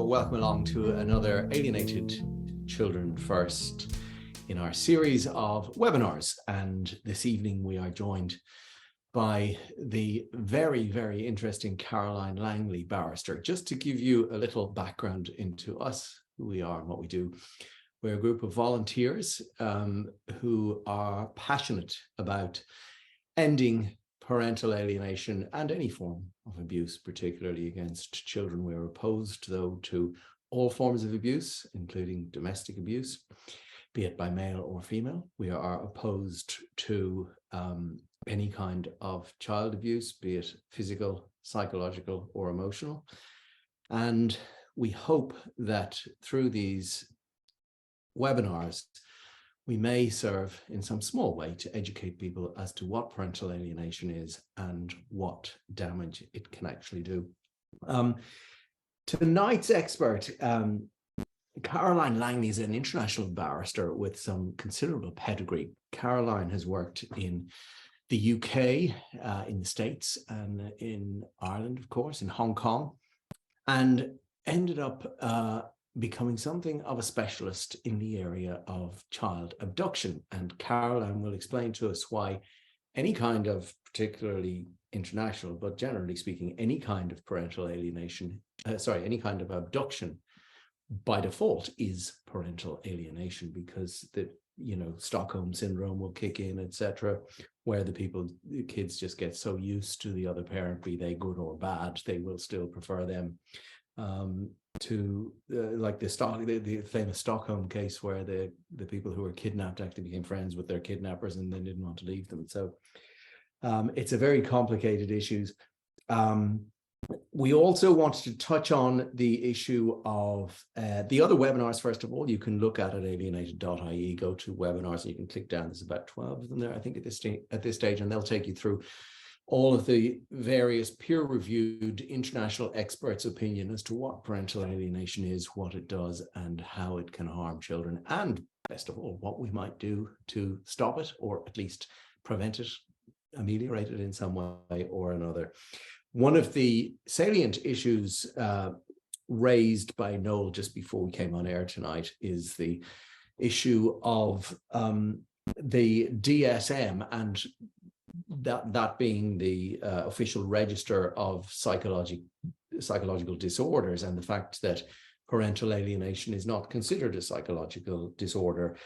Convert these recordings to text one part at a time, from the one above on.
welcome along to another Alienated Children First in our series of webinars. And this evening we are joined by the very, very interesting Caroline Langley, barrister. Just to give you a little background into us, who we are and what we do. We're a group of volunteers who are passionate about ending parental alienation and any form of abuse, particularly against children. We're opposed, though, to all forms of abuse, including domestic abuse, be it by male or female. We are opposed to any kind of child abuse, be it physical, psychological, or emotional. And we hope that through these webinars, we may serve in some small way to educate people as to what parental alienation is and what damage it can actually do. Tonight's expert, Caroline Langley, is an international barrister with some considerable pedigree. Caroline has worked in the UK, in the States, and in Ireland, of course, in Hong Kong, and ended up becoming something of a specialist in the area of child abduction. And Caroline will explain to us why any kind of, particularly international, but generally speaking, any kind of parental alienation, any kind of abduction by default is parental alienation, because the Stockholm syndrome will kick in, etc., where the kids just get so used to the other parent, be they good or bad, they will still prefer them. Like the famous Stockholm case, where the people who were kidnapped actually became friends with their kidnappers and then didn't want to leave them. So it's a very complicated issue. We also wanted to touch on the issue of the other webinars. First of all, you can look at alienated.ie, go to webinars, and you can click down. There's about 12 of them there, I think, at this stage, and they'll take you through all of the various peer-reviewed international experts' opinion as to what parental alienation is, what it does, and how it can harm children, and best of all, what we might do to stop it, or at least prevent it, ameliorate it in some way or another. One of the salient issues raised by Noel just before we came on air tonight is the issue of the DSM, and that being the official register of psychological disorders, and the fact that parental alienation is not considered a psychological disorder.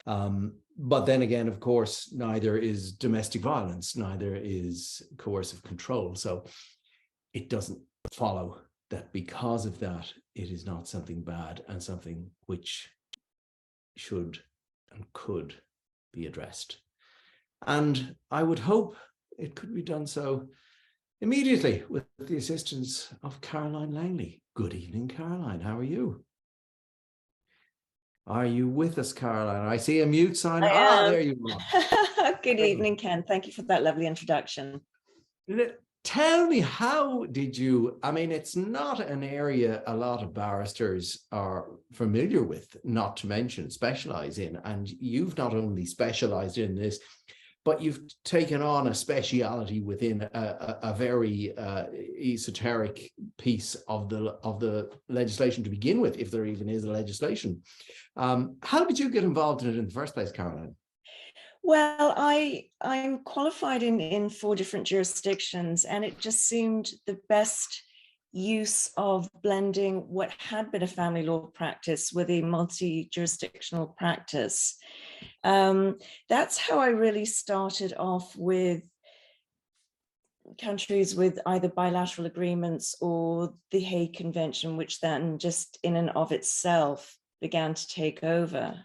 But then again, of course, neither is domestic violence, neither is coercive control. So it doesn't follow that because of that, it is not something bad and something which should and could be addressed. And I would hope it could be done so immediately with the assistance of Caroline Langley. Good evening, Caroline. How are you? Are you with us, Caroline? I see a mute sign. There you are. Good evening, Ken. Thank you for that lovely introduction. Tell me, how did you, it's not an area a lot of barristers are familiar with, not to mention specialize in. And you've not only specialized in this, but you've taken on a speciality within a very esoteric piece of the legislation to begin with, if there even is a legislation. How did you get involved in it in the first place, Caroline? Well, I'm qualified in 4 different jurisdictions, and it just seemed the best use of blending what had been a family law practice with a multi-jurisdictional practice. That's how I really started off with countries with either bilateral agreements or the Hague Convention, which then just in and of itself began to take over.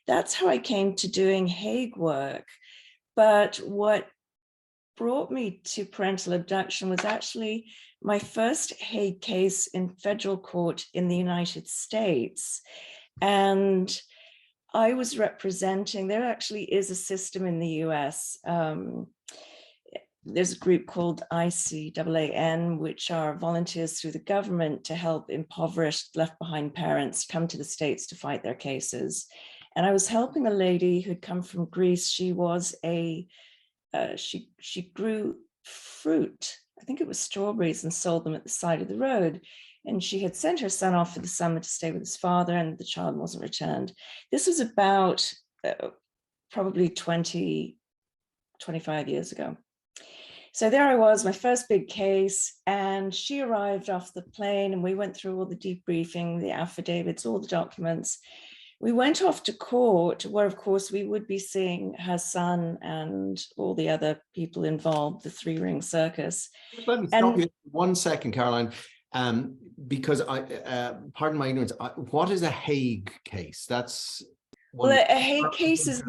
That's how I came to doing Hague work. But what brought me to parental abduction was actually my first Hague case in federal court in the United States. And I was representing, there actually is a system in the US. There's a group called ICAAN, which are volunteers through the government to help impoverished, left behind parents come to the States to fight their cases. And I was helping a lady who'd come from Greece. She was she grew fruit, I think it was strawberries, and sold them at the side of the road. and she had sent her son off for the summer to stay with his father, and the child wasn't returned. This was about probably 20, 25 years ago. So there I was, my first big case, and she arrived off the plane and we went through all the debriefing, the affidavits, all the documents. We went off to court where, of course, we would be seeing her son and all the other people involved, the three-ring circus. Let me stop you 1 second, Caroline, because pardon my ignorance, what is a Hague case? That's well, a Hague case is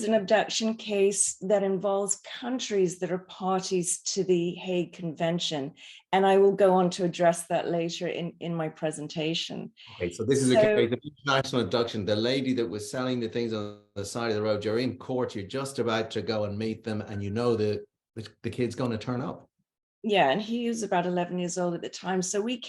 an abduction case that involves countries that are parties to the Hague Convention. And I will go on to address that later in my presentation. Okay, so this is a case of international abduction. The lady that was selling the things on the side of the road, you're in court, you're just about to go and meet them, and you know the kid's going to turn up. Yeah, and he was about 11 years old at the time. So we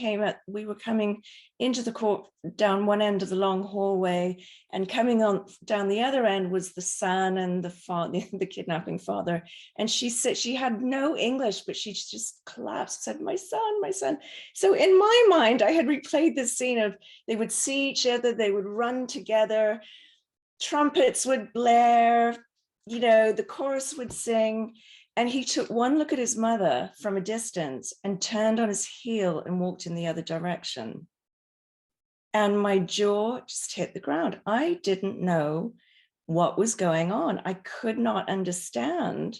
were coming into the court down one end of the long hallway, and coming on down the other end was the son and the kidnapping father. And she said she had no English, but she just collapsed, said, my son, my son. So in my mind, I had replayed this scene of they would see each other, they would run together, trumpets would blare, you know, the chorus would sing. And he took one look at his mother from a distance and turned on his heel and walked in the other direction. And my jaw just hit the ground. I didn't know what was going on. I could not understand.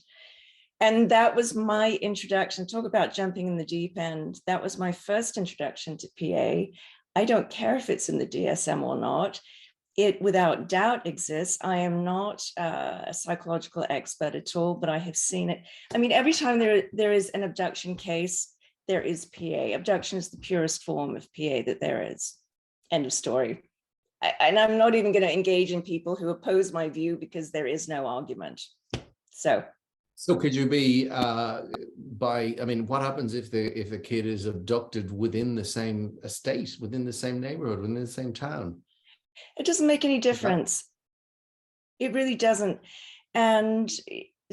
And that was my introduction. Talk about jumping in the deep end. That was my first introduction to PA. I don't care if it's in the DSM or not. It without doubt exists. I am not a psychological expert at all, but I have seen it. I mean, every time there is an abduction case, there is PA. Abduction is the purest form of PA that there is. End of story. And I'm not even going to engage in people who oppose my view because there is no argument. So could you be I mean, what happens if the kid is abducted within the same estate, within the same neighborhood, within the same town? It doesn't make any difference. It really doesn't. And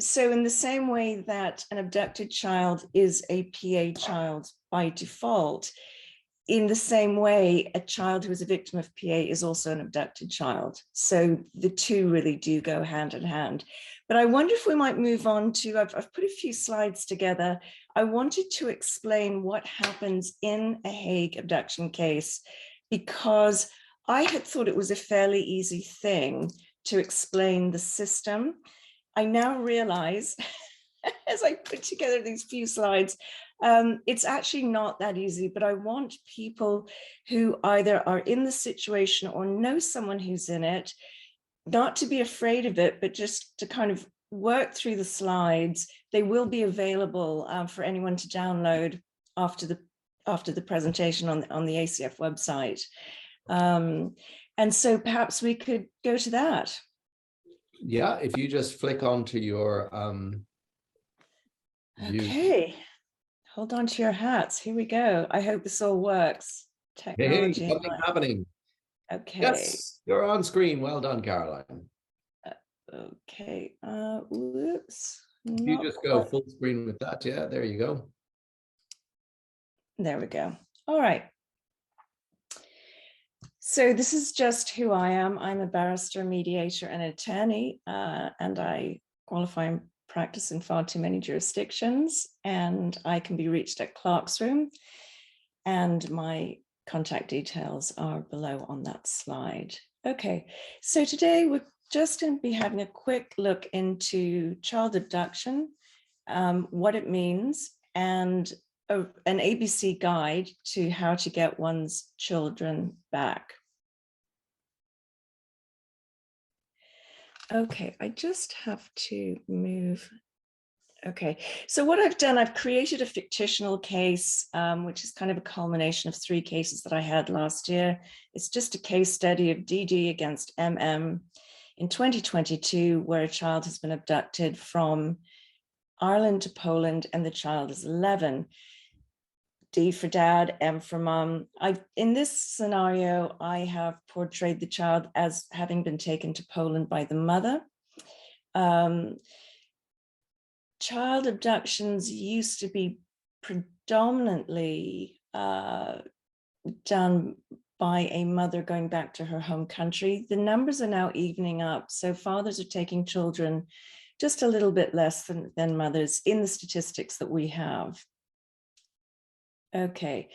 so in the same way that an abducted child is a PA child by default, in the same way, a child who is a victim of PA is also an abducted child. So the two really do go hand in hand. But I wonder if we might move on to, I've put a few slides together. I wanted to explain what happens in a Hague abduction case, because I had thought it was a fairly easy thing to explain the system. I now realize, as I put together these few slides, it's actually not that easy, but I want people who either are in the situation or know someone who's in it, not to be afraid of it, but just to kind of work through the slides. They will be available for anyone to download after the presentation on the ACF website. And so perhaps we could go to that. Yeah, if you just flick onto your okay, hold on to your hats. Here we go. I hope this all works. Technology. Hey, something's happening. Okay. Yes, you're on screen. Well done, Caroline. Okay. Whoops. You just go full screen with that. Yeah, there you go. There we go. All right. So this is just who I am. I'm a barrister, mediator, and attorney, and I qualify and practice in far too many jurisdictions, and I can be reached at Clark's Room, and my contact details are below on that slide. Okay, so today we're just going to be having a quick look into child abduction, what it means, and an ABC guide to how to get one's children back. Okay, I just have to move. Okay, so what I've done, I've created a fictional case, which is kind of a culmination of 3 cases that I had last year. It's just a case study of DD against MM in 2022, where a child has been abducted from Ireland to Poland, and the child is 11. D for dad, M for mom. In this scenario, I have portrayed the child as having been taken to Poland by the mother. Child abductions used to be predominantly done by a mother going back to her home country. The numbers are now evening up. So fathers are taking children just a little bit less than mothers in the statistics that we have. Okay,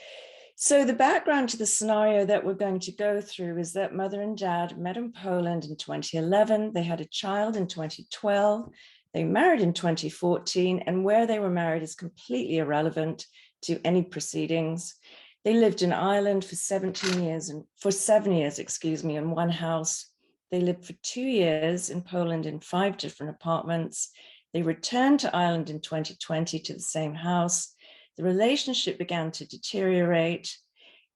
so the background to the scenario that we're going to go through is that mother and dad met in Poland in 2011. They had a child in 2012. They married in 2014, and where they were married is completely irrelevant to any proceedings. They lived in Ireland for 17 years and for 7 years, excuse me, in one house. They lived for 2 years in Poland in 5 different apartments. They returned to Ireland in 2020 to the same house. The relationship began to deteriorate.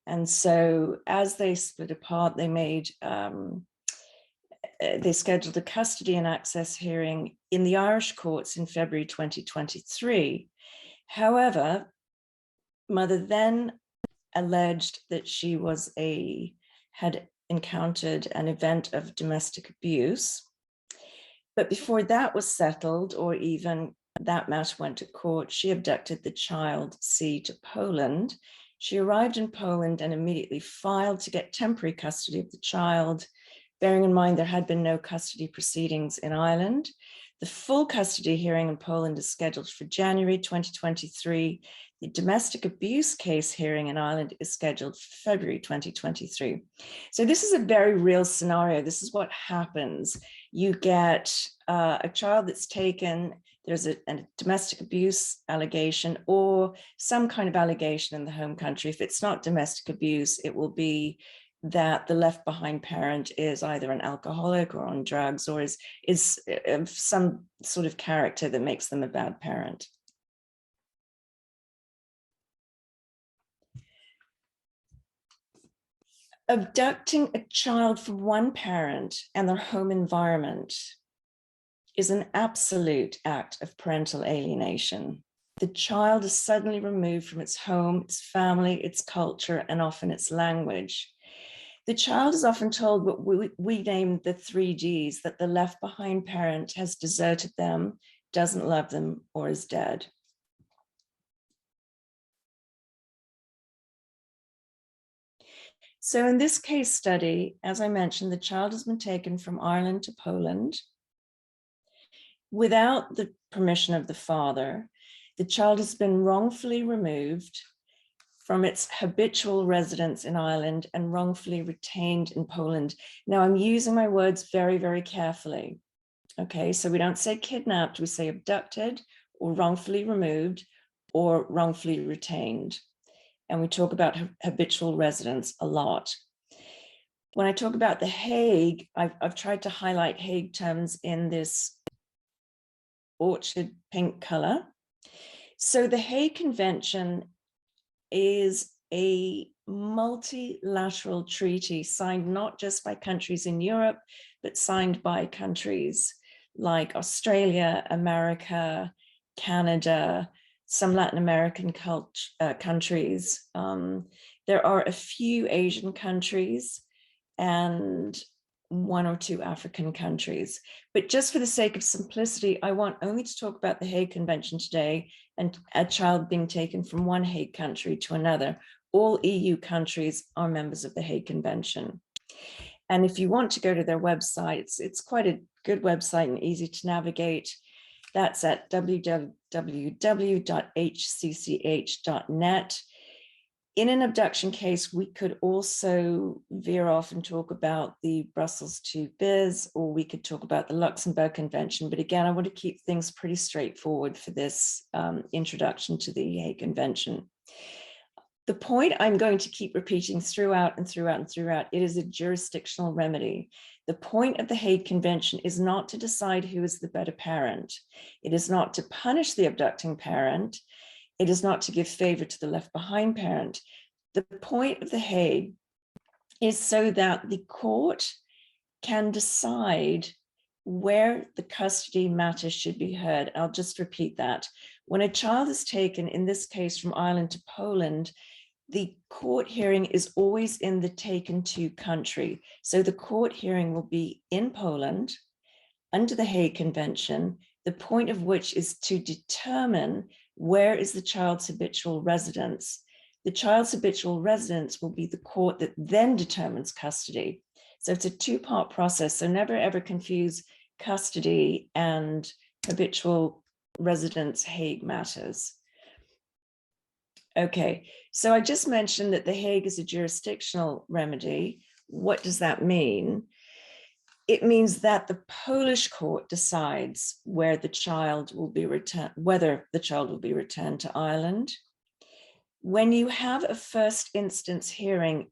And so as they split apart, they scheduled a custody and access hearing in the Irish courts in February 2023. However, mother then alleged that she had encountered an event of domestic abuse. But before that was settled, or even that matter went to court, she abducted the child C to Poland. She arrived in Poland and immediately filed to get temporary custody of the child, bearing in mind there had been no custody proceedings in Ireland. The full custody hearing in Poland is scheduled for January 2023. The domestic abuse case hearing in Ireland is scheduled for February 2023. So this is a very real scenario. This is what happens. You get a child that's taken, there's a domestic abuse allegation or some kind of allegation in the home country. If it's not domestic abuse, it will be that the left behind parent is either an alcoholic or on drugs, or is some sort of character that makes them a bad parent. Abducting a child from one parent and their home environment is an absolute act of parental alienation. The child is suddenly removed from its home, its family, its culture, and often its language. The child is often told what we name the 3 Ds, that the left behind parent has deserted them, doesn't love them, or is dead. So in this case study, as I mentioned, the child has been taken from Ireland to Poland without the permission of the father. The child has been wrongfully removed from its habitual residence in Ireland and wrongfully retained in Poland. Now I'm using my words very, very carefully. Okay, so we don't say kidnapped, we say abducted or wrongfully removed or wrongfully retained. And we talk about habitual residence a lot. When I talk about the Hague, I've tried to highlight Hague terms in this orchid pink color. So the Hague Convention is a multilateral treaty signed not just by countries in Europe, but signed by countries like Australia, America, Canada, some Latin American countries. There are a few Asian countries and 1 or 2 African countries. But just for the sake of simplicity, I want only to talk about the Hague Convention today and a child being taken from one Hague country to another. All EU countries are members of the Hague Convention. And if you want to go to their website, it's quite a good website and easy to navigate. That's at www.hcch.net. In an abduction case, we could also veer off and talk about the Brussels II bis, or we could talk about the Luxembourg Convention. But again, I want to keep things pretty straightforward for this introduction to the Hague Convention. The point I'm going to keep repeating throughout and throughout and throughout, it is a jurisdictional remedy. The point of the Hague Convention is not to decide who is the better parent. It is not to punish the abducting parent. It is not to give favor to the left behind parent. The point of the Hague is so that the court can decide where the custody matter should be heard. I'll just repeat that. When a child is taken, in this case from Ireland to Poland, the court hearing is always in the taken to country. So the court hearing will be in Poland under the Hague Convention, the point of which is to determine where is the child's habitual residence. The child's habitual residence will be the court that then determines custody. So it's a two-part process. So never ever confuse custody and habitual residence Hague matters. Okay, so I just mentioned that the Hague is a jurisdictional remedy. What does that mean? It means that the Polish court decides where the child will be returned, whether the child will be returned to Ireland. When you have a first instance hearing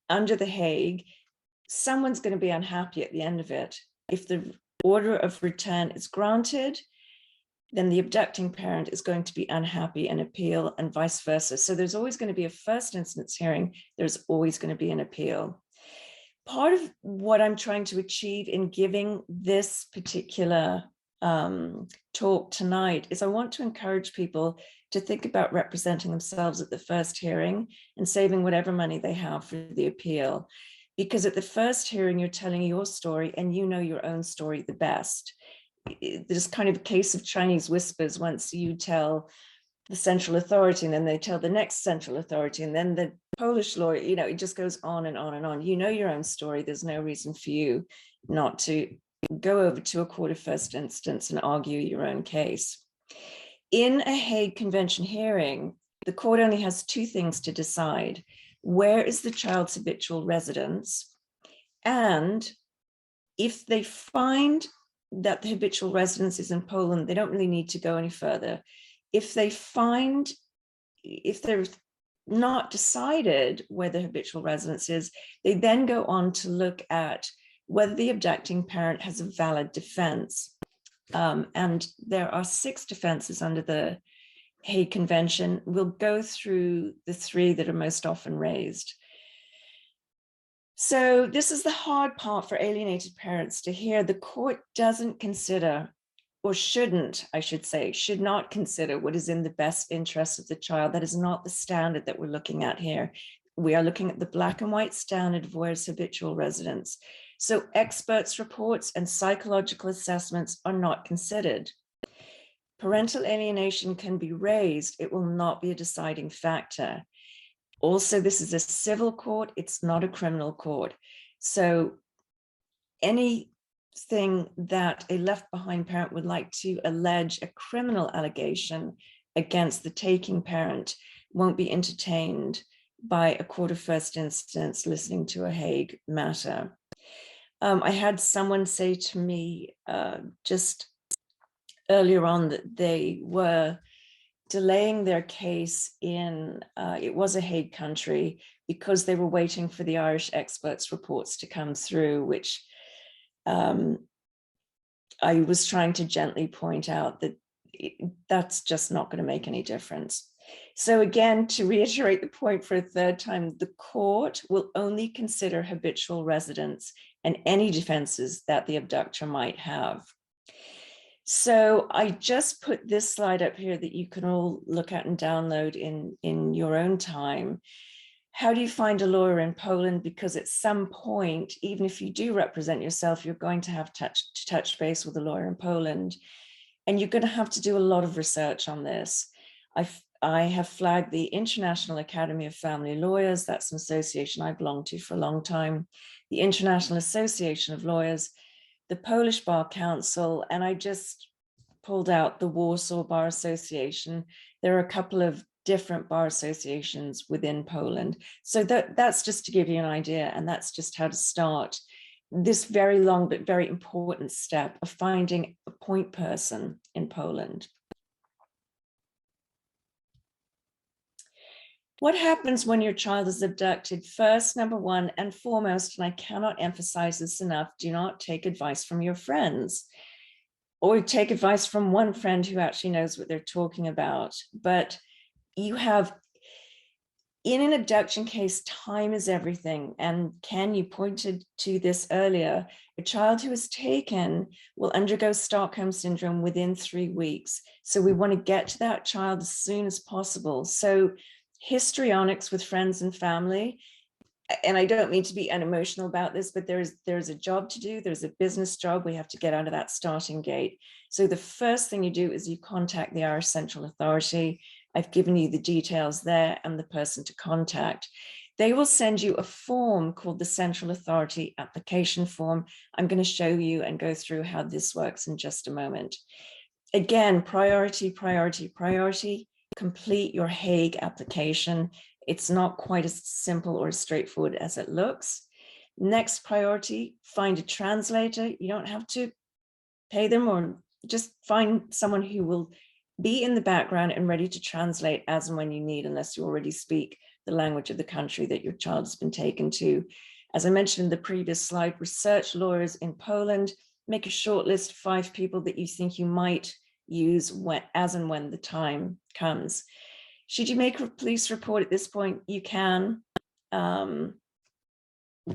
under the Hague, someone's going to be unhappy at the end of it. If the order of return is granted, then the abducting parent is going to be unhappy and appeal, and vice versa. So there's always going to be a first instance hearing. There's always going to be an appeal. Part of what I'm trying to achieve in giving this particular talk tonight is I want to encourage people to think about representing themselves at the first hearing and saving whatever money they have for the appeal. Because at the first hearing, you're telling your story and you know your own story the best. There's kind of a case of Chinese whispers. Once you tell the central authority and then they tell the next central authority and then the Polish lawyer, you know, it just goes on and on and on. You know your own story. There's no reason for you not to go over to a court of first instance and argue your own case. In a Hague Convention hearing, the court only has two things to decide. Where is the child's habitual residence? And if they find that the habitual residence is in Poland, they don't really need to go any further. If they're not decided where the habitual residence is, they then go on to look at whether the abducting parent has a valid defense. And there are 6 defenses under the Hague Convention. We'll go through the 3 that are most often raised. So this is the hard part for alienated parents to hear. The court doesn't consider, or shouldn't, I should say, should not consider what is in the best interest of the child. That is not the standard that we're looking at here. We are looking at the black and white standard of where's habitual residence. So experts' reports and psychological assessments are not considered. Parental alienation can be raised. It will not be a deciding factor. Also, this is a civil court. It's not a criminal court. So anything that a left behind parent would like to allege a criminal allegation against the taking parent won't be entertained by a court of first instance listening to a Hague matter. I had someone say to me just earlier on that they were delaying their case in, it was a Hague country, because they were waiting for the Irish experts' reports to come through, which I was trying to gently point out that that's just not going to make any difference. So again, to reiterate the point for a third time, the court will only consider habitual residence and any defenses that the abductor might have. So I just put this slide up here that you can all look at and download in your own time. How do you find a lawyer in Poland? Because at some point, even if you do represent yourself, you're going to have to touch base with a lawyer in Poland. And you're going to have to do a lot of research on this. I have flagged the International Academy of Family Lawyers. That's an association I belonged to for a long time. The International Association of Lawyers, the Polish Bar Council, and I just pulled out the Warsaw Bar Association. There are a couple of different bar associations within Poland. So that's just to give you an idea, and that's just how to start this very long but very important step of finding a point person in Poland. What happens when your child is abducted? First, number one and foremost, and I cannot emphasize this enough, do not take advice from your friends, or take advice from one friend who actually knows what they're talking about. But you have, in an abduction case, time is everything. And Ken, you pointed to this earlier. A child who is taken will undergo Stockholm syndrome within 3 weeks. So we want to get to that child as soon as possible. So histrionics with friends and family, and I don't mean to be unemotional about this, but there's a job to do. There's a business job. We have to get out of that starting gate. So the first thing you do is you contact the Irish Central Authority. I've given you the details there and the person to contact. They will send you a form called the Central Authority Application Form. I'm going to show you and go through how this works in just a moment. Again, priority, priority, priority. Complete your Hague application. It's not quite as simple or as straightforward as it looks. Next priority, find a translator. You don't have to pay them, or just find someone who will be in the background and ready to translate as and when you need, unless you already speak the language of the country that your child has been taken to. As I mentioned in the previous slide, research lawyers in Poland. Make a short list of 5 people that you think you might use as and when the time comes. Should you make a police report at this point? You can.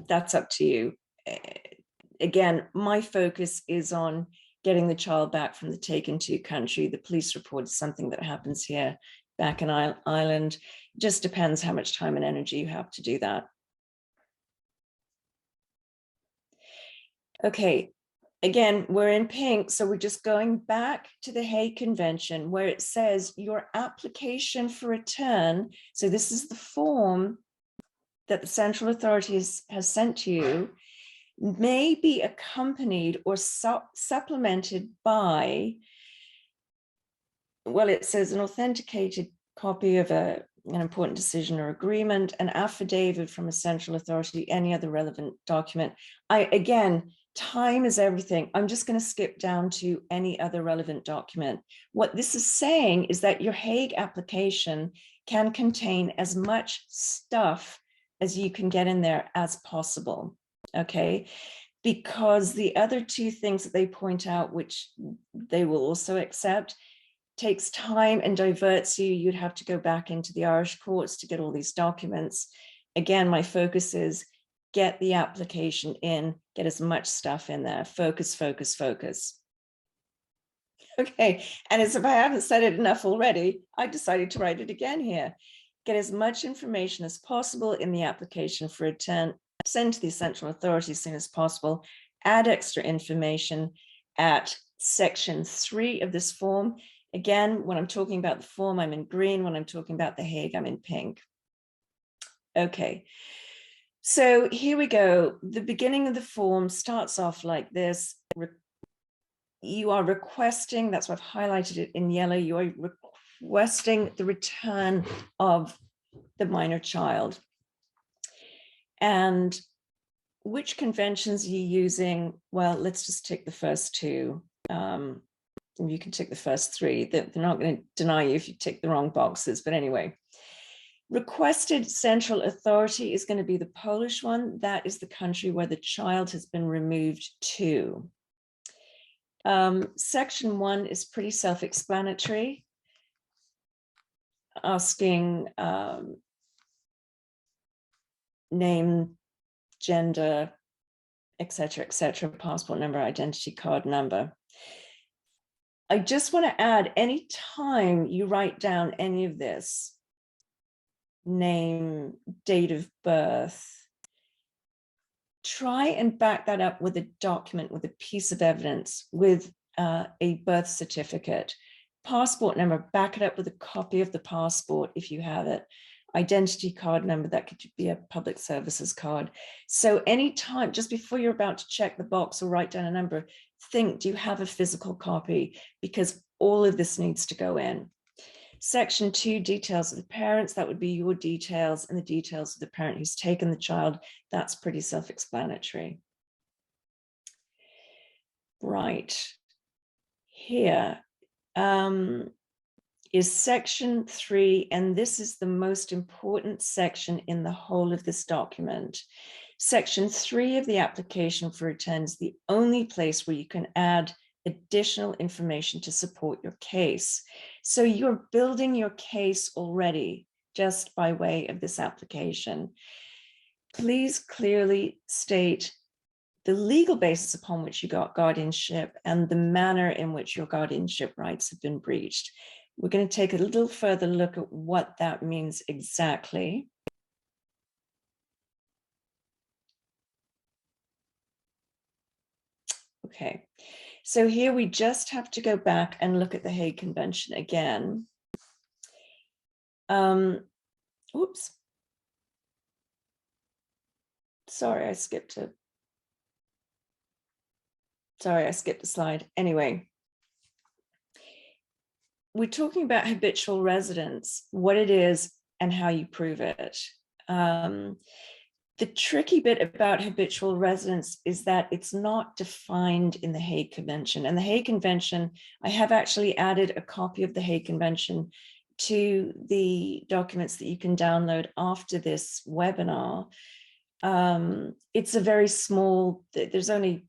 That's up to you. Again, my focus is on getting the child back from the taken to country. The police report is something that happens here back in Ireland. Just depends how much time and energy you have to do that. Okay, again, we're in pink, so we're just going back to the Hague Convention where it says your application for return. So this is the form that the Central Authority has sent to you, may be accompanied or supplemented by, well, it says an authenticated copy of an important decision or agreement, an affidavit from a central authority, any other relevant document. Again, time is everything. I'm just going to skip down to any other relevant document. What this is saying is that your Hague application can contain as much stuff as you can get in there as possible. Okay, because the other 2 things that they point out, which they will also accept, takes time and diverts you. You'd have to go back into the Irish courts to get all these documents. Again, my focus is get the application in, get as much stuff in there. Focus, focus, focus. Okay, and as if I haven't said it enough already, I decided to write it again here. Get as much information as possible in the application for return. Send to the Central Authority as soon as possible. Add extra information at section 3 of this form. Again, when I'm talking about the form, I'm in green. When I'm talking about the Hague, I'm in pink. Okay, so here we go. The beginning of the form starts off like this. You are requesting, that's why I've highlighted it in yellow, you are requesting the return of the minor child. And which conventions are you using? Well, let's just tick the first 2. You can tick the first 3. They're not going to deny you if you tick the wrong boxes, but anyway. Requested central authority is going to be the Polish one. That is the country where the child has been removed to. Section 1 is pretty self-explanatory, asking name, gender, etc., passport number, identity card number. I just want to add, any time you write down any of this, name, date of birth, try and back that up with a document, with a piece of evidence, with a birth certificate. Passport number, back it up with a copy of the passport if you have it. Identity card number, that could be a public services card. So anytime, just before you're about to check the box or write down a number, think, do you have a physical copy? Because all of this needs to go in. Section 2, details of the parents, that would be your details and the details of the parent who's taken the child. That's pretty self-explanatory. Right. Here is section 3, and this is the most important section in the whole of this document. Section 3 of the application for return is the only place where you can add additional information to support your case. So you're building your case already just by way of this application. Please clearly state the legal basis upon which you got guardianship and the manner in which your guardianship rights have been breached. We're going to take a little further look at what that means exactly. Okay, so here we just have to go back and look at the Hague Convention again. Oops. Sorry, I skipped a slide. Anyway, we're talking about habitual residence, what it is and how you prove it. The tricky bit about habitual residence is that it's not defined in the Hague Convention. And the Hague Convention, I have actually added a copy of the Hague Convention to the documents that you can download after this webinar. It's a very small, there's only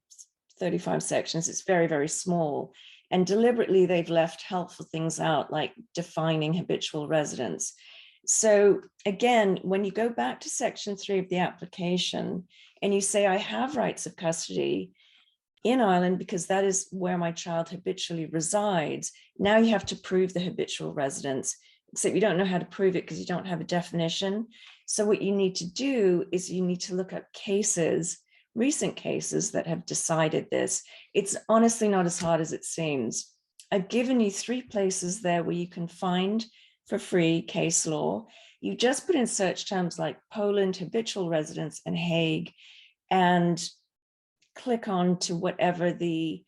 35 sections. It's very, very small. And deliberately, they've left helpful things out, like defining habitual residence. So again, when you go back to section 3 of the application and you say, I have rights of custody in Ireland because that is where my child habitually resides, now you have to prove the habitual residence, except you don't know how to prove it because you don't have a definition. So what you need to do is you need to look up cases, recent cases that have decided this. It's honestly not as hard as it seems. I've given you 3 places there where you can find for free case law. You just put in search terms like Poland, habitual residence, and Hague, and click on to whatever the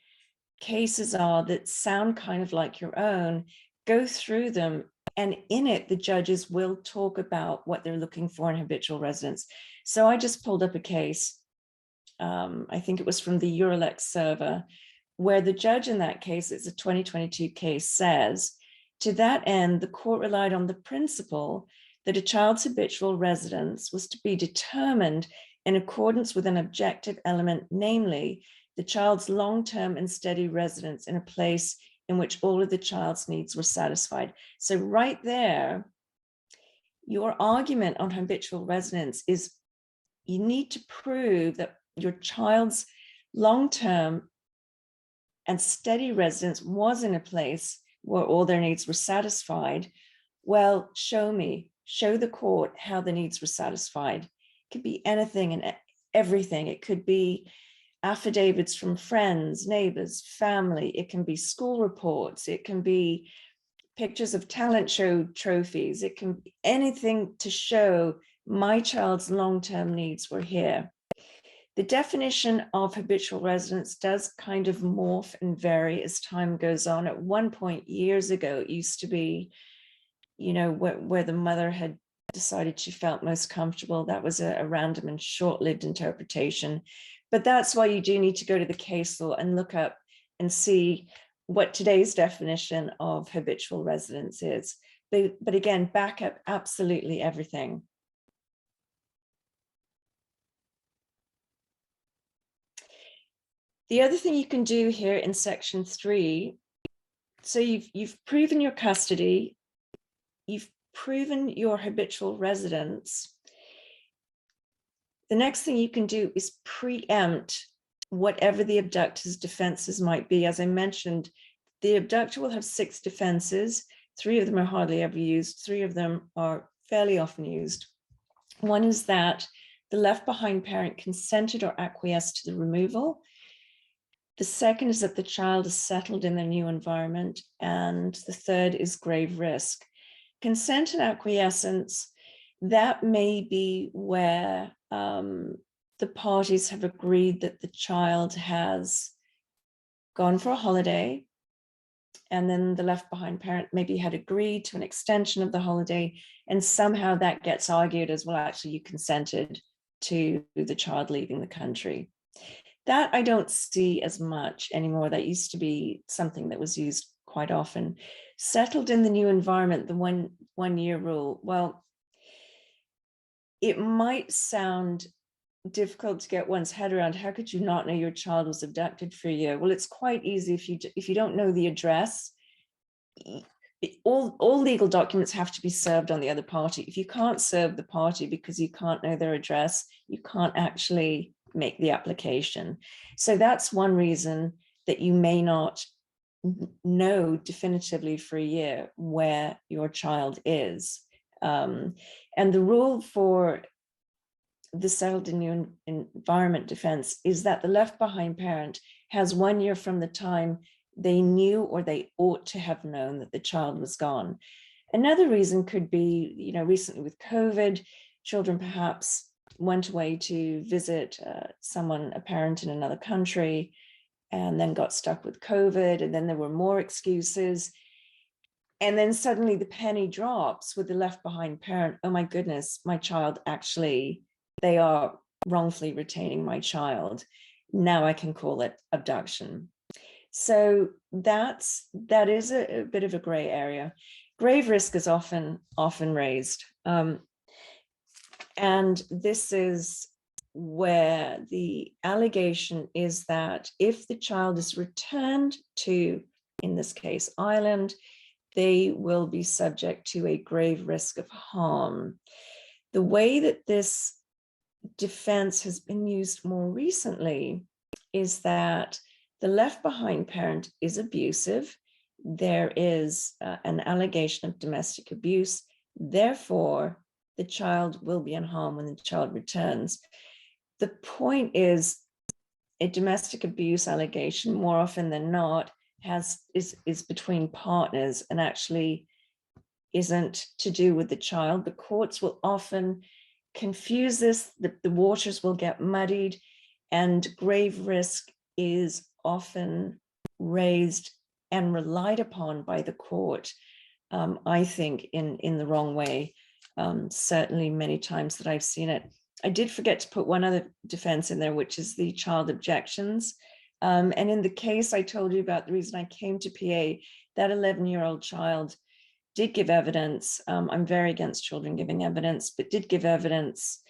cases are that sound kind of like your own, go through them, and in it, the judges will talk about what they're looking for in habitual residence. So I just pulled up a case, I think it was from the Eurolex server, where the judge in that case, it's a 2022 case, says, to that end, the court relied on the principle that a child's habitual residence was to be determined in accordance with an objective element, namely the child's long-term and steady residence in a place in which all of the child's needs were satisfied. So right there, your argument on habitual residence is you need to prove that your child's long-term and steady residence was in a place where all their needs were satisfied. Well, show me, show the court how the needs were satisfied. It could be anything and everything. It could be affidavits from friends, neighbors, family. It can be school reports. It can be pictures of talent show trophies. It can be anything to show my child's long-term needs were here. The definition of habitual residence does kind of morph and vary as time goes on. At one point years ago, it used to be, you know, where the mother had decided she felt most comfortable. That was a random and short-lived interpretation. But that's why you do need to go to the case law and look up and see what today's definition of habitual residence is. But again, back up absolutely everything. The other thing you can do here in section 3, so you've proven your custody, you've proven your habitual residence. The next thing you can do is preempt whatever the abductor's defenses might be. As I mentioned, the abductor will have 6 defenses. 3 of them are hardly ever used. 3 of them are fairly often used. One is that the left behind parent consented or acquiesced to the removal. The second is that the child is settled in their new environment. And the third is grave risk. Consent and acquiescence, that may be where the parties have agreed that the child has gone for a holiday, and then the left behind parent maybe had agreed to an extension of the holiday, and somehow that gets argued as, well, actually you consented to the child leaving the country. That I don't see as much anymore. That used to be something that was used quite often. Settled in the new environment, the one-year rule. Well, it might sound difficult to get one's head around. How could you not know your child was abducted for a year? Well, it's quite easy if you don't know the address. All legal documents have to be served on the other party. If you can't serve the party because you can't know their address, you can't actually make the application. So that's one reason that you may not know definitively for a year where your child is. And the rule for the settled in new environment defense is that the left behind parent has 1 year from the time they knew or they ought to have known that the child was gone. Another reason could be, recently with COVID, children perhaps went away to visit someone, a parent in another country, and then got stuck with COVID, and then there were more excuses. And then suddenly the penny drops with the left behind parent. Oh my goodness, my child actually, they are wrongfully retaining my child. Now I can call it abduction. So that is a bit of a gray area. Grave risk is often raised. And this is where the allegation is that if the child is returned to, in this case, Ireland, they will be subject to a grave risk of harm. The way that this defense has been used more recently is that the left behind parent is abusive. There is an allegation of domestic abuse. Therefore, the child will be in harm when the child returns. The point is, a domestic abuse allegation, more often than not, is between partners and actually isn't to do with the child. The courts will often confuse this, the waters will get muddied, and grave risk is often raised and relied upon by the court, I think, in the wrong way. Certainly many times that I've seen it. I did forget to put one other defense in there, which is the child objections. And in the case I told you about, the reason I came to PA, that 11-year-old child did give evidence. I'm very against children giving evidence, but did give evidence.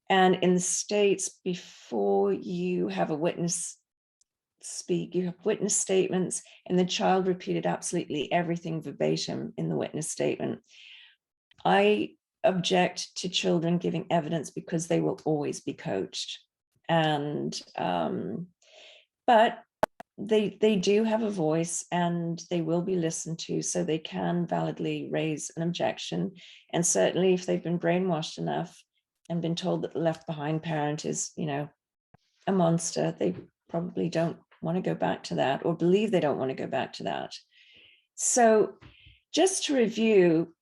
And in the States, before you have a witness speak, you have witness statements, and the child repeated absolutely everything verbatim in the witness statement. I object to children giving evidence because they will always be coached. And but they do have a voice and they will be listened to, so they can validly raise an objection. And certainly if they've been brainwashed enough and been told that the left behind parent is, a monster, they probably don't want to go back to that, or believe they don't want to go back to that. So just to review,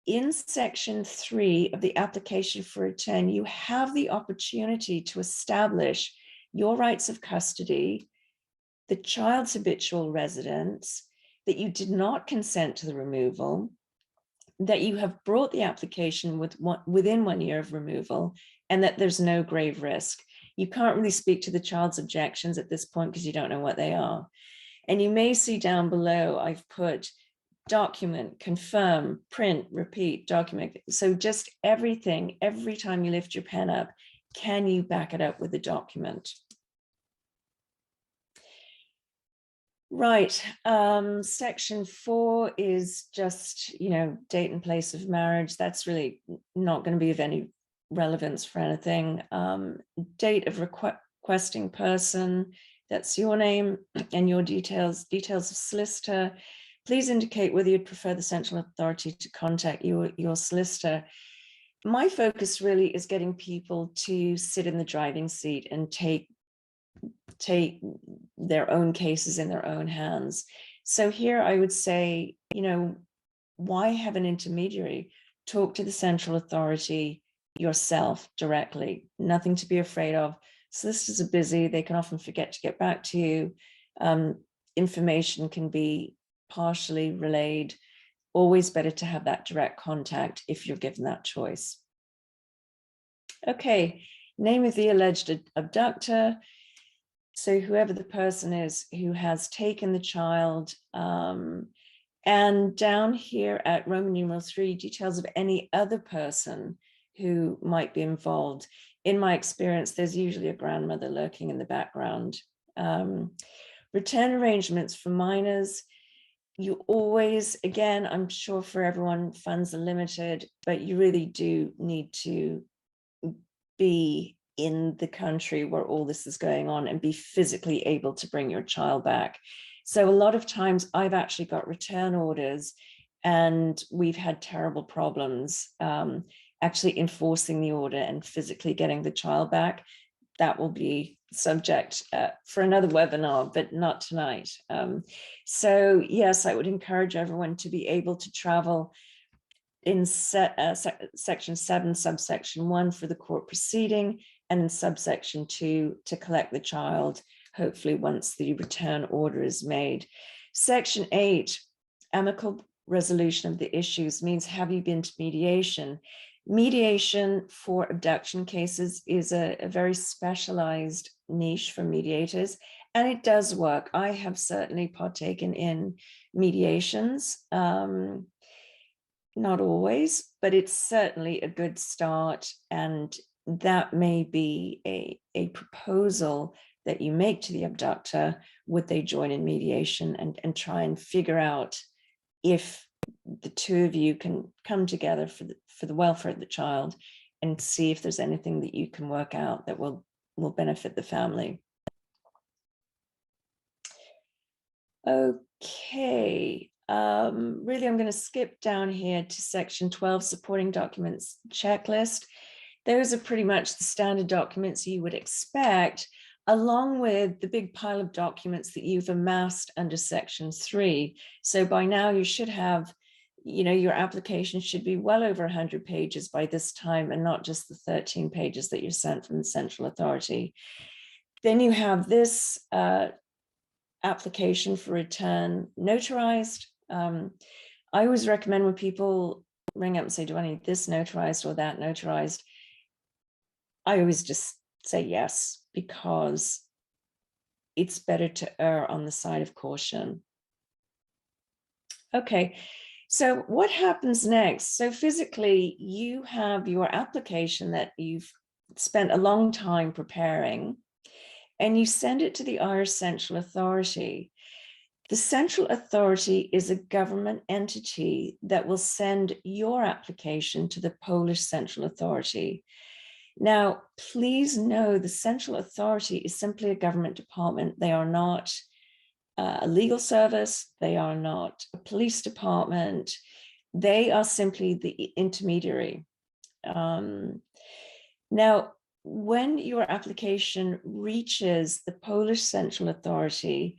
in section 3 of the application for return, you have the opportunity to establish your rights of custody, the child's habitual residence, that you did not consent to the removal, that you have brought the application within 1 year of removal, and that there's no grave risk. You can't really speak to the child's objections at this point because you don't know what they are. And you may see down below, I've put document, confirm, print, repeat, document. So just everything, every time you lift your pen up, can you back it up with a document? Right. Section 4 is just, date and place of marriage. That's really not going to be of any relevance for anything. Date of requesting person, that's your name and your details of solicitor. Please indicate whether you'd prefer the central authority to contact your solicitor. My focus really is getting people to sit in the driving seat and take their own cases in their own hands. So here I would say, why have an intermediary? Talk to the central authority yourself directly. Nothing to be afraid of. Solicitors are busy. They can often forget to get back to you. Information can be partially relayed. Always better to have that direct contact if you're given that choice. Okay, name of the alleged abductor. So whoever the person is who has taken the child, and down here at Roman numeral 3, details of any other person who might be involved. In my experience, there's usually a grandmother lurking in the background. Return arrangements for minors. You always, again, I'm sure for everyone, funds are limited, but you really do need to be in the country where all this is going on and be physically able to bring your child back. So a lot of times I've actually got return orders and we've had terrible problems actually enforcing the order and physically getting the child back. That will be subject for another webinar, but not tonight. So yes, I would encourage everyone to be able to travel in section 7, subsection 1 for the court proceeding, and in subsection 2 to collect the child, hopefully once the return order is made. Section 8, amicable resolution of the issues, means have you been to mediation? Mediation for abduction cases is a very specialized niche for mediators, and it does work. I have certainly partaken in mediations, not always, but it's certainly a good start, and that may be a proposal that you make to the abductor. Would they join in mediation and try and figure out if the two of you can come together for the welfare of the child, and see if there's anything that you can work out that will benefit the family. Okay, really I'm going to skip down here to section 12, supporting documents checklist. Those are pretty much the standard documents you would expect, along with the big pile of documents that you've amassed under section 3. So by now you should have, your application should be well over 100 pages by this time, and not just the 13 pages that you're sent from the central authority. Then you have this application for return notarized. I always recommend when people ring up and say, do I need this notarized or that notarized? I always just say yes, because it's better to err on the side of caution. Okay, so what happens next? So physically, you have your application that you've spent a long time preparing, and you send it to the Irish Central Authority. The Central Authority is a government entity that will send your application to the Polish Central Authority. Now, please know the Central Authority is simply a government department. They are not a legal service. They are not a police department. They are simply the intermediary. Now, when your application reaches the Polish Central Authority,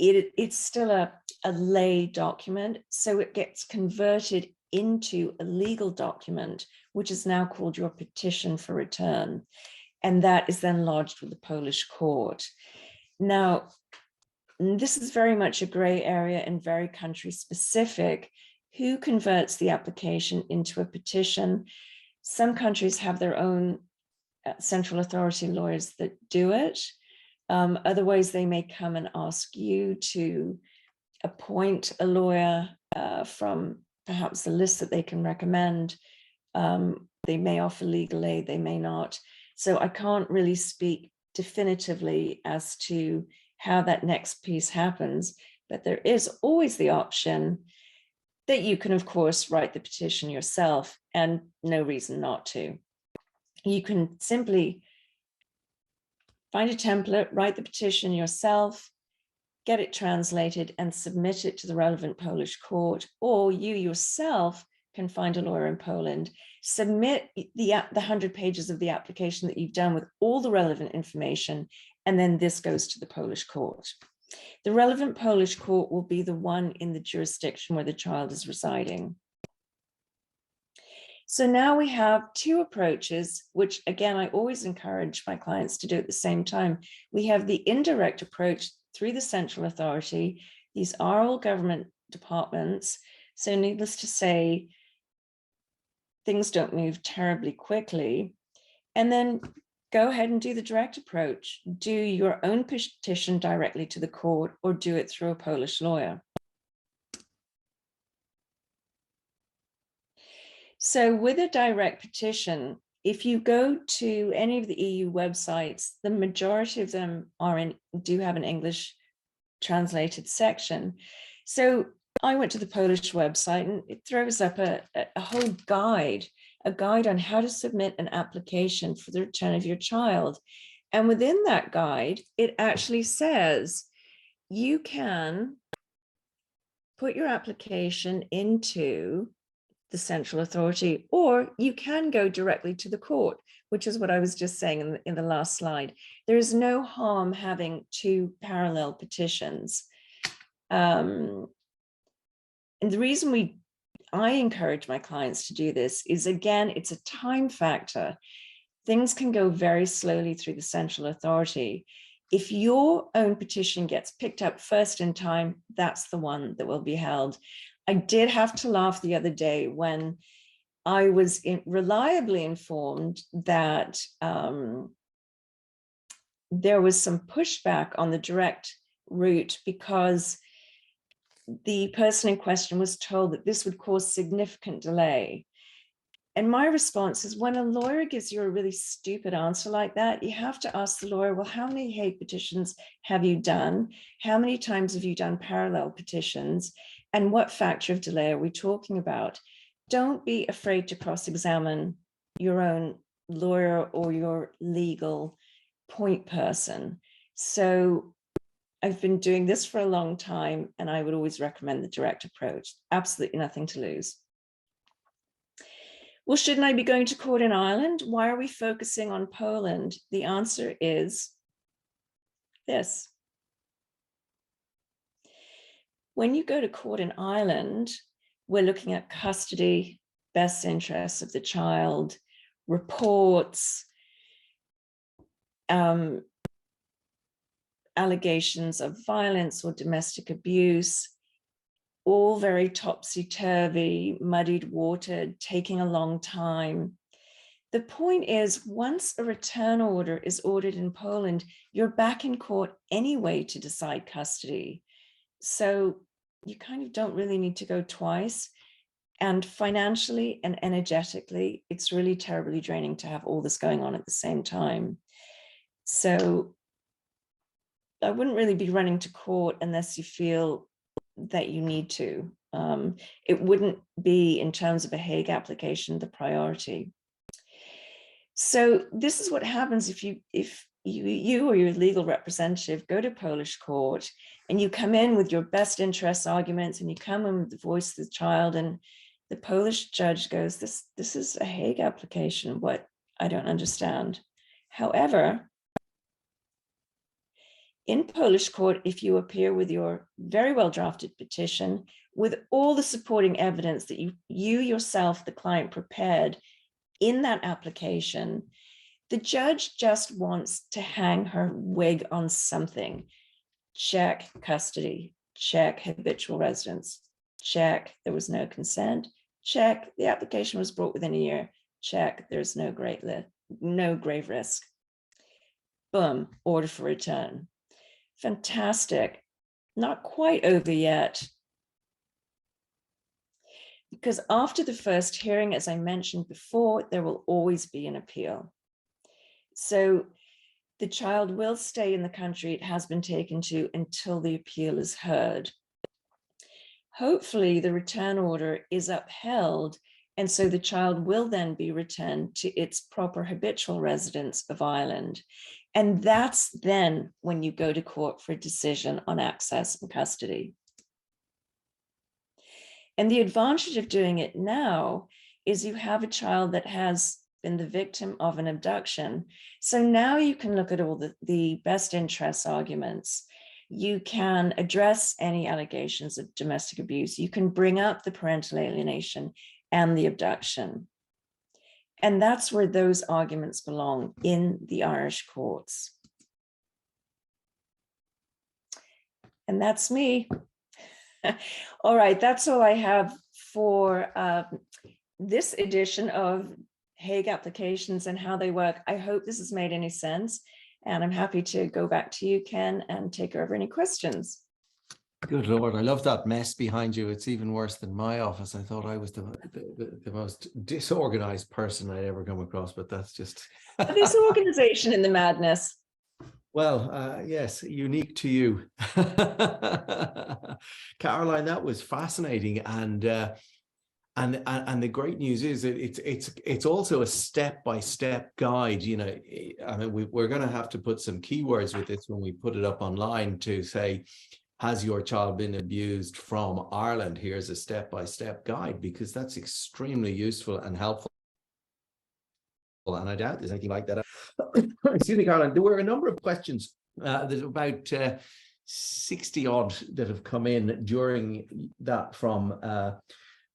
it's still a lay document, so it gets converted into a legal document, which is now called your petition for return, and that is then lodged with the Polish court. Now, this is very much a gray area and very country specific. Who converts the application into a petition? Some countries have their own central authority lawyers that do it. Otherwise, they may come and ask you to appoint a lawyer from perhaps the list that they can recommend. They may offer legal aid, they may not. So I can't really speak definitively as to how that next piece happens, but there is always the option that you can, of course, write the petition yourself, and no reason not to. You can simply find a template, write the petition yourself, get it translated and submit it to the relevant Polish court, or you yourself can find a lawyer in Poland, submit the 100 pages of the application that you've done with all the relevant information, and then this goes to the Polish court. The relevant Polish court will be the one in the jurisdiction where the child is residing. So now we have two approaches, which again, I always encourage my clients to do at the same time. We have the indirect approach through the central authority. These are all government departments. So needless to say, things don't move terribly quickly. And then go ahead and do the direct approach. Do your own petition directly to the court, or do it through a Polish lawyer. So with a direct petition, if you go to any of the EU websites, the majority of them do have an English translated section. So I went to the Polish website and it throws up a whole guide, on how to submit an application for the return of your child. And within that guide, it actually says you can put your application into the central authority, or you can go directly to the court, which is what I was just saying in the last slide. There is no harm having two parallel petitions. And the reason we I encourage my clients to do this is, again, it's a time factor. Things can go very slowly through the central authority. If your own petition gets picked up first in time, that's the one that will be held. I did have to laugh the other day when I was reliably informed that there was some pushback on the direct route because the person in question was told that this would cause significant delay. And my response is, when a lawyer gives you a really stupid answer like that, you have to ask the lawyer, well, how many Hague petitions have you done? How many times have you done parallel petitions? And what factor of delay are we talking about? Don't be afraid to cross-examine your own lawyer or your legal point person. So I've been doing this for a long time, and I would always recommend the direct approach. Absolutely nothing to lose. Well, shouldn't I be going to court in Ireland? Why are we focusing on Poland? The answer is this. When you go to court in Ireland, we're looking at custody, best interests of the child, reports, allegations of violence or domestic abuse, all very topsy-turvy, muddied water, taking a long time. The point is, once a return order is ordered in Poland, you're back in court anyway to decide custody. So you kind of don't really need to go twice. And financially and energetically, it's really terribly draining to have all this going on at the same time. So I wouldn't really be running to court unless you feel that you need to. It wouldn't be, in terms of a Hague application, the priority. So this is what happens if you or your legal representative go to Polish court and you come in with your best interests arguments and you come in with the voice of the child, and the Polish judge goes, this is a Hague application. What? I don't understand. However, in Polish court, if you appear with your very well drafted petition with all the supporting evidence that you yourself, the client, prepared in that application, the judge just wants to hang her wig on something. Check custody, check habitual residence, check there was no consent, check the application was brought within a year, check there's no grave risk. Boom, order for return. Fantastic. Not quite over yet. Because after the first hearing, as I mentioned before, there will always be an appeal. So the child will stay in the country it has been taken to until the appeal is heard. Hopefully the return order is upheld, and so the child will then be returned to its proper habitual residence of Ireland. And that's then when you go to court for a decision on access and custody. And the advantage of doing it now is you have a child that has been the victim of an abduction. So now you can look at all the best interests arguments. You can address any allegations of domestic abuse. You can bring up the parental alienation and the abduction. And that's where those arguments belong, in the Irish courts. And that's me. All right, that's all I have for this edition of Hague applications and how they work. I hope this has made any sense. And I'm happy to go back to you, Ken, and take over any questions. Good Lord, I love that mess behind you. It's even worse than my office. I thought I was the most disorganized person I'd ever come across, but that's just... This organization in the madness. Well, yes, unique to you. Caroline, that was fascinating. And the great news is it's also a step-by-step guide. You know, I mean, we're going to have to put some keywords with this when we put it up online to say, has your child been abused from Ireland? Here's a step-by-step guide, because that's extremely useful and helpful. And I doubt there's anything like that. Excuse me, Caroline. There were a number of questions. There's about 60 odd that have come in during that from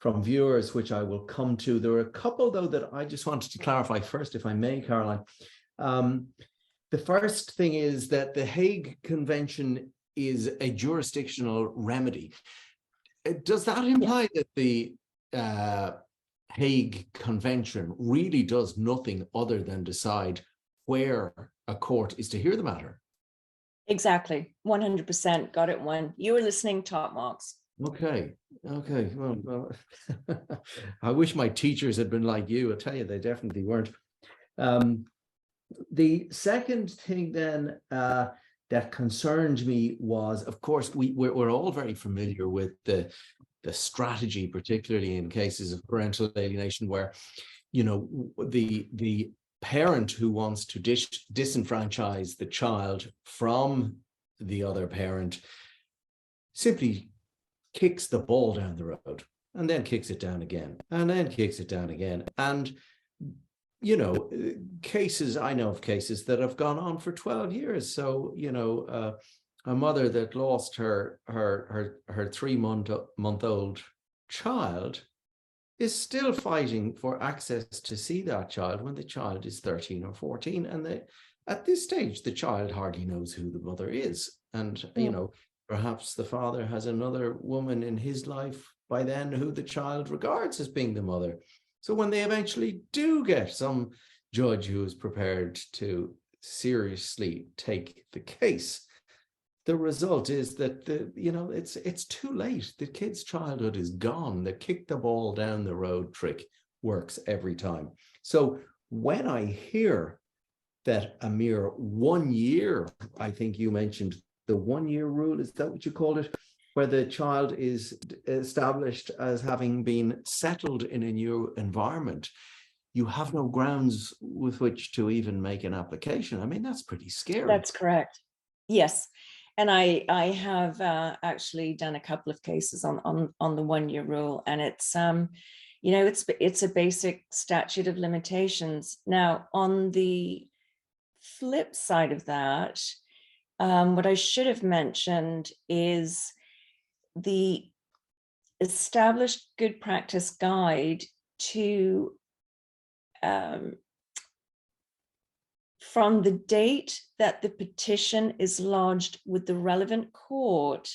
from viewers, which I will come to. There are a couple, though, that I just wanted to clarify first, if I may, Caroline. The first thing is that the Hague Convention is a jurisdictional remedy. Does that imply that the Hague Convention really does nothing other than decide where a court is to hear the matter? Exactly. 100%. Got it one. You were listening, top marks. Okay. Well, I wish my teachers had been like you. I tell you, they definitely weren't. The second thing then that concerned me was, of course, we're all very familiar with the strategy, particularly in cases of parental alienation, where, you know, the parent who wants to disenfranchise the child from the other parent simply kicks the ball down the road, and then kicks it down again, and then kicks it down again. And, you know, I know of cases that have gone on for 12 years. So, you know, a mother that lost her 3-month-old child is still fighting for access to see that child when the child is 13 or 14. And at this stage, the child hardly knows who the mother is. And, you know, perhaps the father has another woman in his life by then who the child regards as being the mother. So when they eventually do get some judge who is prepared to seriously take the case, the result is that it's too late. The kid's childhood is gone. The kick the ball down the road trick works every time. So when I hear that a mere 1 year, I think you mentioned the 1 year rule, is that what you called it, where the child is established as having been settled in a new environment, you have no grounds with which to even make an application. I mean, that's pretty scary. That's correct. Yes. And I have actually done a couple of cases on the 1 year rule, and it's you know, it's a basic statute of limitations. Now, on the flip side of that, what I should have mentioned is the established good practice guide to from the date that the petition is lodged with the relevant court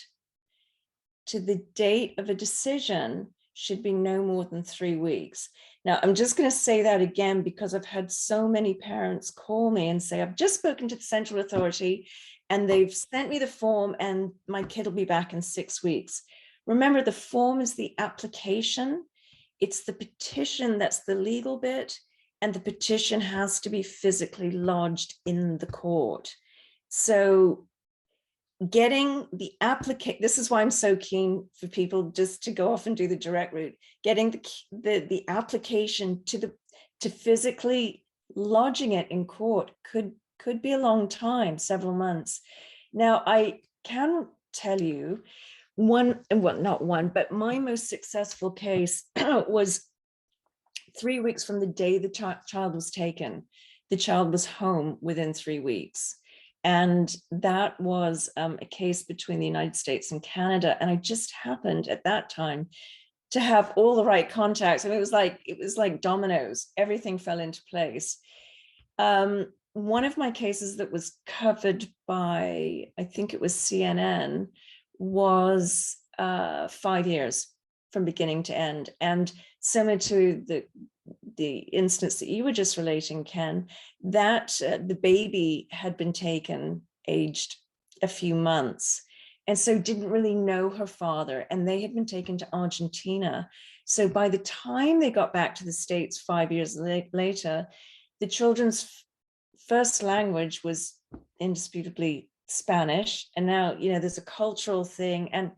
to the date of a decision should be no more than 3 weeks. Now, I'm just going to say that again, because I've had so many parents call me and say, I've just spoken to the central authority and they've sent me the form and my kid will be back in 6 weeks. Remember, the form is the application. It's the petition that's the legal bit, and the petition has to be physically lodged in the court. So getting the application, this is why I'm so keen for people just to go off and do the direct route, getting the application to physically lodging it in court could be a long time, several months. Now, I can tell you not one, but my most successful case was 3 weeks from the day the child was taken. The child was home within 3 weeks. And that was a case between the United States and Canada. And I just happened at that time to have all the right contacts. I mean, it was like dominoes. Everything fell into place. One of my cases that was covered by, I think it was CNN, was 5 years from beginning to end. And similar to the instance that you were just relating, Ken, that the baby had been taken aged a few months, and so didn't really know her father, and they had been taken to Argentina. So by the time they got back to the States 5 years later, the children's first language was indisputably Spanish. And now, you know, there's a cultural thing, and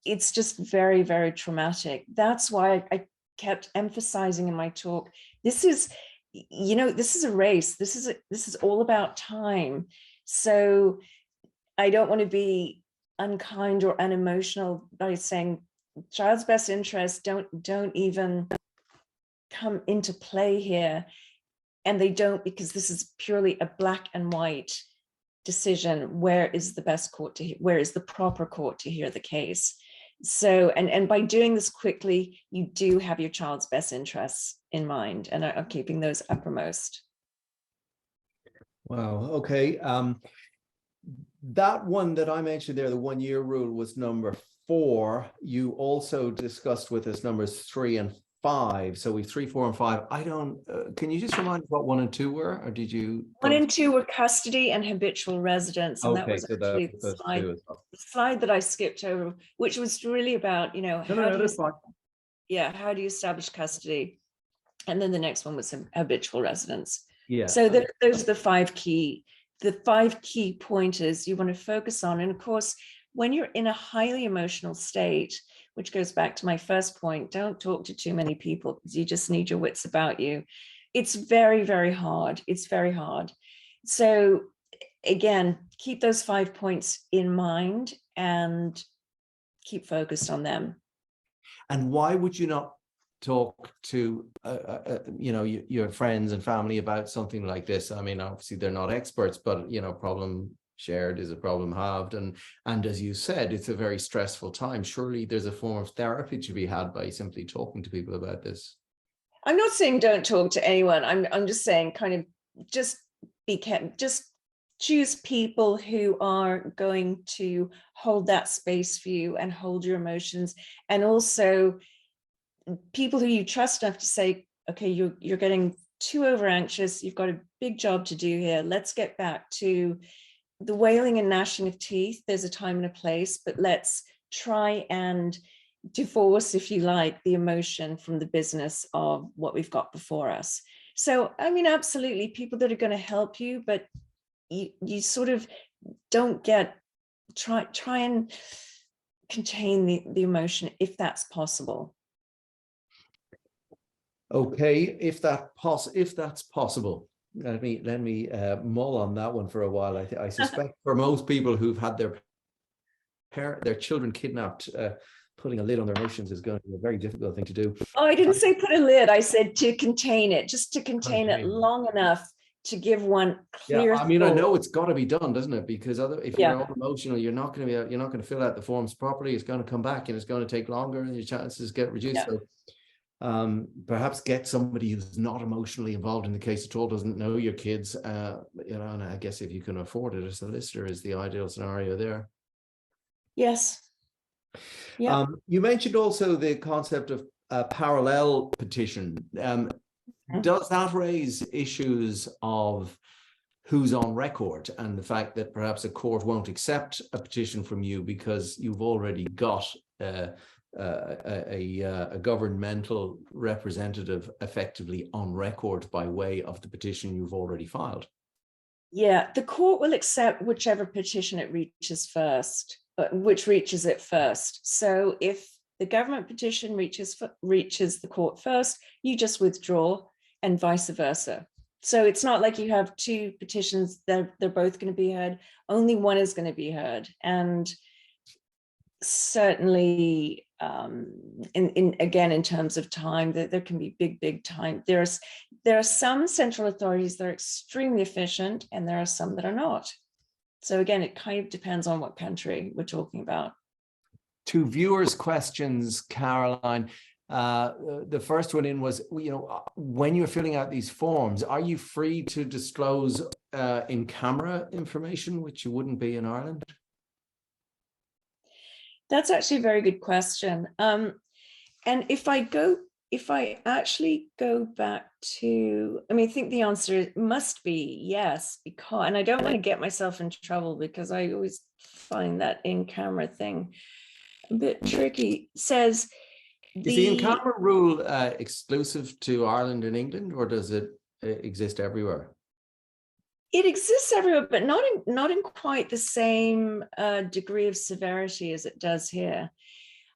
it's just very, very traumatic. That's why I kept emphasizing in my talk, this is, you know, this is a race. This is all about time. So I don't want to be unkind or unemotional by saying child's best interest don't even come into play here. And they don't, because this is purely a black and white decision. Where is the best court to hear? Where is the proper court to hear the case? So, and by doing this quickly, you do have your child's best interests in mind and are keeping those uppermost. Wow. Okay. That one that I mentioned there, the 1 year rule, was number 4. You also discussed with us numbers 3 and 5. So we've 3, 4, and 5. I don't. Can you just remind me what 1 and 2 were, or did you? 1 and 2 were custody and habitual residence, and that Okay, was so actually that was 2 as well. the slide that I skipped over, which was really about, you know, No, that's fine. Yeah, how do you establish custody? And then the next one was habitual residence. Yeah. So those are the 5 key pointers you want to focus on. And of course, when you're in a highly emotional state, which goes back to my first point, don't talk to too many people because you just need your wits about you. It's very, very hard. It's very hard. So again, keep those 5 points in mind and keep focused on them. And why would you not talk to you know, your friends and family about something like this? I mean, obviously they're not experts, but you know, problem shared is a problem halved, and as you said, it's a very stressful time. Surely there's a form of therapy to be had by simply talking to people about this. I'm not saying don't talk to anyone. I'm just saying kind of just choose people who are going to hold that space for you and hold your emotions, and also people who you trust enough to say, okay, you're getting too over anxious. You've got a big job to do here. Let's get back to the wailing and gnashing of teeth. There's a time and a place, but let's try and divorce, if you like, the emotion from the business of what we've got before us. So, I mean, absolutely, people that are going to help you, but you sort of don't try and contain the emotion if that's possible. Okay, if that's possible, let me mull on that one for a while. I suspect for most people who've had their children kidnapped, putting a lid on their emotions is going to be a very difficult thing to do. Oh, I didn't say put a lid. I said to contain it, just to contain it long enough to give one clear. Yeah, I mean, I know it's got to be done, doesn't it? Because if you're all emotional, you're not going to fill out the forms properly. It's going to come back, and it's going to take longer, and your chances get reduced. So perhaps get somebody who's not emotionally involved in the case at all, doesn't know your kids, you know, and I guess if you can afford it, a solicitor is the ideal scenario there. Yes. Yeah. You mentioned also the concept of a parallel petition. Does that raise issues of who's on record and the fact that perhaps a court won't accept a petition from you because you've already got a governmental representative effectively on record by way of the petition you've already filed? Yeah, the court will accept whichever petition it reaches first, which reaches it first. So if the government petition reaches the court first, you just withdraw, and vice versa. So it's not like you have 2 petitions that they're both going to be heard. Only one is going to be heard. And certainly, in terms of time, there can be big time. There are some central authorities that are extremely efficient, and there are some that are not. So again, it kind of depends on what country we're talking about. 2 viewers' questions, Caroline. The first one in was, you know, when you're filling out these forms, are you free to disclose in camera information, which you wouldn't be in Ireland? That's actually a very good question. And if I actually go back to, I think the answer must be yes, because, and I don't want to get myself in trouble because I always find that in-camera thing a bit tricky. Says is the in-camera rule exclusive to Ireland and England, or does it exist everywhere? It exists everywhere, but not in quite the same degree of severity as it does here.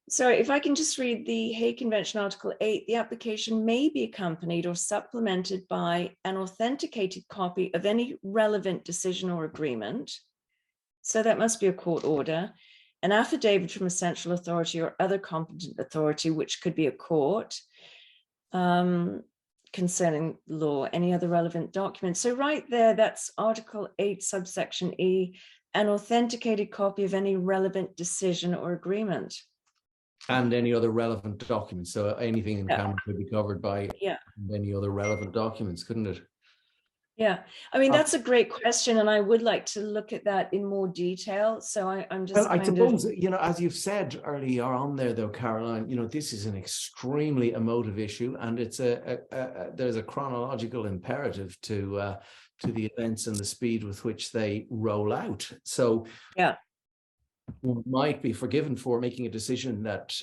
So if I can just read the Hague Convention Article 8, the application may be accompanied or supplemented by an authenticated copy of any relevant decision or agreement. So that must be a court order, an affidavit from a central authority or other competent authority, which could be a court, concerning law, any other relevant documents. So right there, that's Article 8, subsection E, an authenticated copy of any relevant decision or agreement. And any other relevant documents. So anything in camera could be covered by any other relevant documents, couldn't it? Yeah, I mean, that's a great question, and I would like to look at that in more detail. So I'm just I suppose, you know, as you've said earlier on there, though, Caroline, you know, this is an extremely emotive issue, and it's there's a chronological imperative to the events and the speed with which they roll out. So yeah, one might be forgiven for making a decision that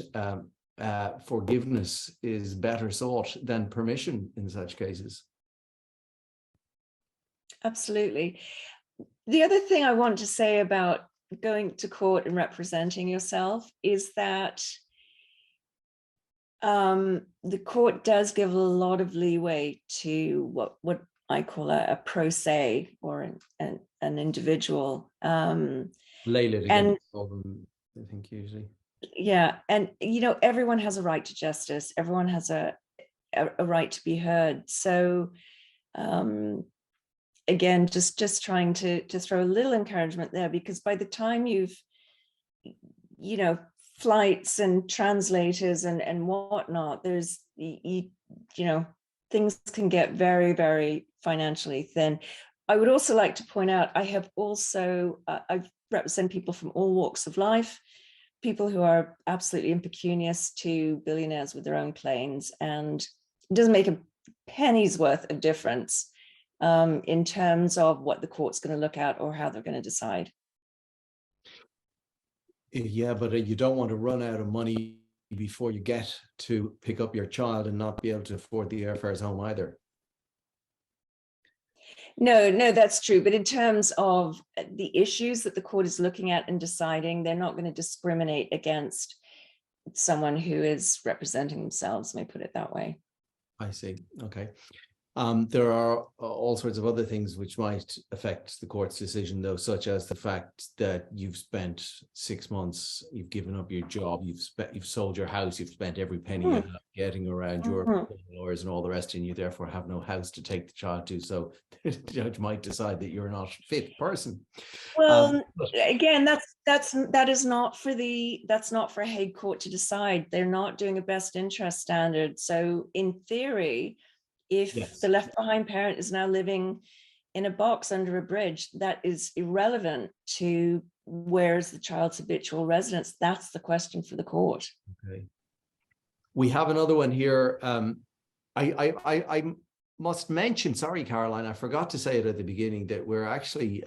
forgiveness is better sought than permission in such cases. absolutely. The other thing I want to say about going to court and representing yourself is that the court does give a lot of leeway to what I call a pro se or an individual. Lay litigant, I think usually. Yeah, and you know, everyone has a right to justice. Everyone has a right to be heard. So again, just trying to throw a little encouragement there, because by the time you've, you know, flights and translators and whatnot, there's you know, things can get very, very financially thin. I would also like to point out, I have also I've represented people from all walks of life, people who are absolutely impecunious to billionaires with their own planes, and it doesn't make a penny's worth of difference in terms of what the court's going to look at or how they're going to decide. Yeah, but you don't want to run out of money before you get to pick up your child and not be able to afford the airfares home either. No, that's true. But in terms of the issues that the court is looking at and deciding, they're not going to discriminate against someone who is representing themselves, let me put it that way. I see. Okay. There are all sorts of other things which might affect the court's decision, though, such as the fact that you've spent 6 months, you've given up your job, you've sold your house, you've spent every penny you have getting around your lawyers and all the rest, and you therefore have no house to take the child to. So the judge might decide that you're not a fit person. Well, again, that is not for that's not for a Hague court to decide. They're not doing a best interest standard. So in theory, if the left behind parent is now living in a box under a bridge, that is irrelevant to where's the child's habitual residence. That's the question for the court. Okay. We have another one here. I must mention, sorry, Caroline, I forgot to say it at the beginning, that we're actually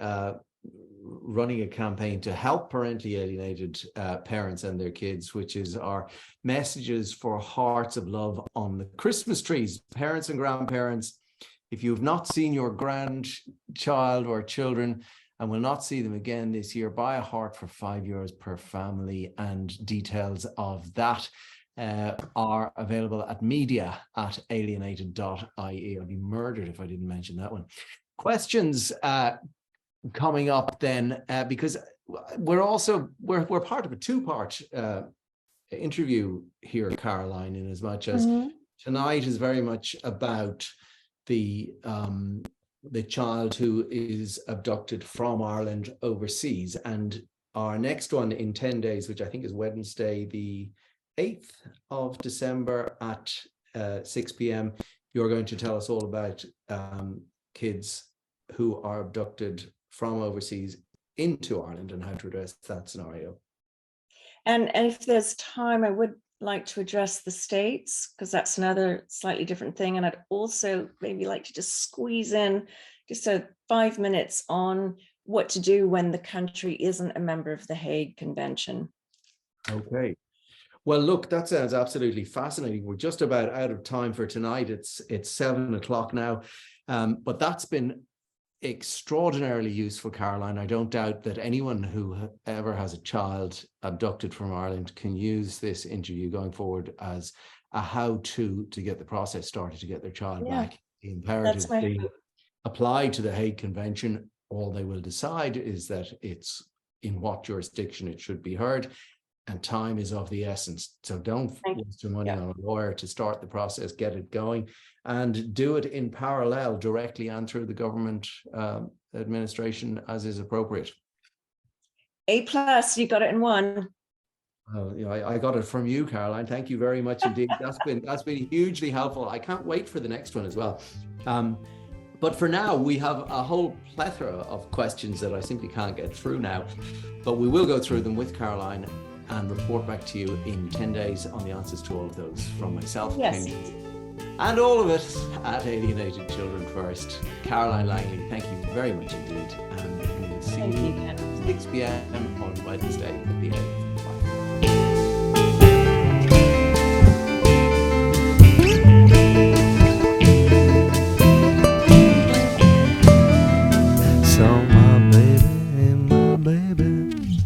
running a campaign to help parentally alienated parents and their kids, which is our messages for hearts of love on the Christmas trees. Parents and grandparents, if you have not seen your grandchild or children and will not see them again this year, buy a heart for €5 per family, and details of that are available at media@alienated.ie. I'd be murdered if I didn't mention that one. Questions coming up then, because we're part of a two-part interview here, Caroline, in as much as tonight is very much about the child who is abducted from Ireland overseas, and our next one in 10 days, which I think is Wednesday the 8th of December at 6 p.m. You're going to tell us all about kids who are abducted from overseas into Ireland and how to address that scenario. And if there's time, I would like to address the States, because that's another slightly different thing. And I'd also maybe like to just squeeze in just 5 minutes on what to do when the country isn't a member of the Hague Convention. Okay. Well, look, that sounds absolutely fascinating. We're just about out of time for tonight. It's 7 o'clock now, but that's been extraordinarily useful, Caroline. I don't doubt that anyone who ever has a child abducted from Ireland can use this interview going forward as a how-to to get the process started to get their child back. The imperative they apply to the Hague Convention. All they will decide is that it's in what jurisdiction it should be heard, and time is of the essence. So don't waste your money on a lawyer to start the process, get it going, and do it in parallel directly and through the government administration as is appropriate. A+, you got it in one. Oh, I got it from you, Caroline. Thank you very much indeed. That's been hugely helpful. I can't wait for the next one as well. But for now, we have a whole plethora of questions that I simply can't get through now. But we will go through them with Caroline and report back to you in 10 days on the answers to all of those from myself, Yes. Kenn Joyce, and all of it at Alienated Children First. Caroline Langley, thank you very much indeed. And we will see Thank you you, Ken. at 6 p.m. on Wednesday at the Hague. Saw my baby and my baby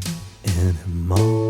anymore.